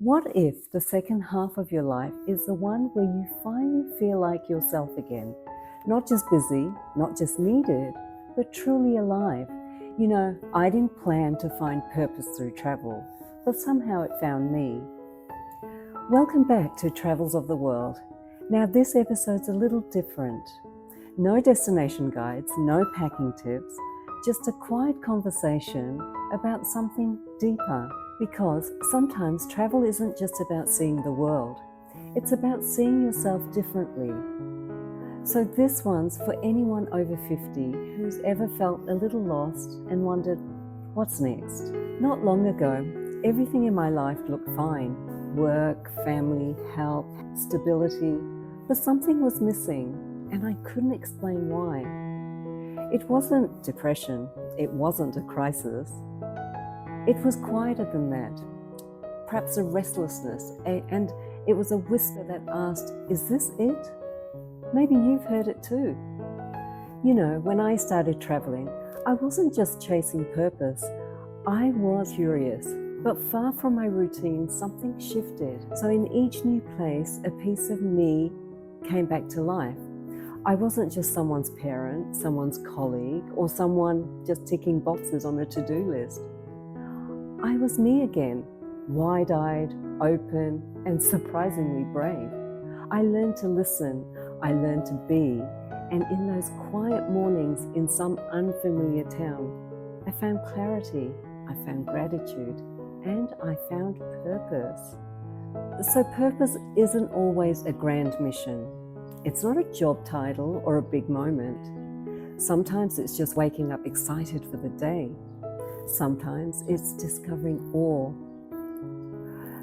What if the second half of your life is the one where you finally feel like yourself again? Not just busy, not just needed, but truly alive. I didn't plan to find purpose through travel, but somehow it found me. Welcome back to Travels of the World. Now, this episode's a little different. No destination guides, no packing tips, just a quiet conversation about something deeper. Because sometimes travel isn't just about seeing the world, it's about seeing yourself differently. So this one's for anyone over 50 who's ever felt a little lost and wondered, what's next? Not long ago, everything in my life looked fine. Work, family, health, stability. But something was missing, and I couldn't explain why. It wasn't depression, it wasn't a crisis. It was quieter than that, perhaps a restlessness, and it was a whisper that asked, is this it? Maybe you've heard it too. When I started traveling, I wasn't just chasing purpose, I was curious, but far from my routine, something shifted. So in each new place, a piece of me came back to life. I wasn't just someone's parent, someone's colleague, or someone just ticking boxes on a to-do list. I was me again, wide-eyed, open, and surprisingly brave. I learned to listen, I learned to be, and in those quiet mornings in some unfamiliar town, I found clarity, I found gratitude, and I found purpose. So purpose isn't always a grand mission. It's not a job title or a big moment. Sometimes it's just waking up excited for the day. Sometimes it's discovering awe.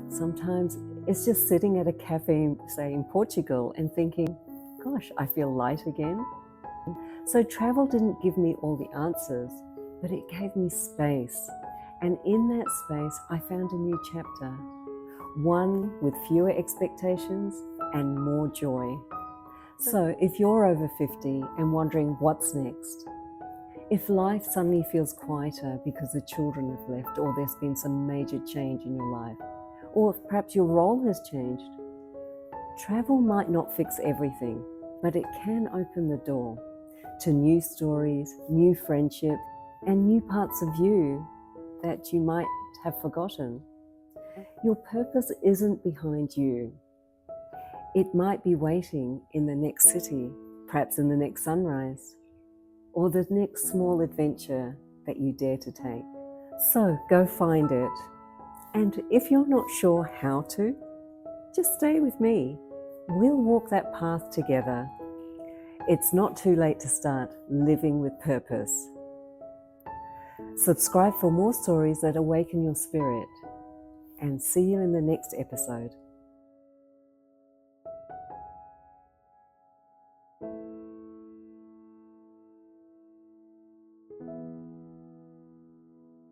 Sometimes it's just sitting at a cafe, say in Portugal, and thinking, gosh, I feel light again. So travel didn't give me all the answers, but it gave me space. And in that space, I found a new chapter, one with fewer expectations and more joy. So if you're over 50 and wondering what's next, if life suddenly feels quieter because the children have left or there's been some major change in your life, or perhaps your role has changed, travel might not fix everything, but it can open the door to new stories, new friendships, and new parts of you that you might have forgotten. Your purpose isn't behind you. It might be waiting in the next city, perhaps in the next sunrise, or the next small adventure that you dare to take. So go find it. And if you're not sure how to, just stay with me. We'll walk that path together. It's not too late to start living with purpose. Subscribe for more stories that awaken your spirit. And see you in the next episode.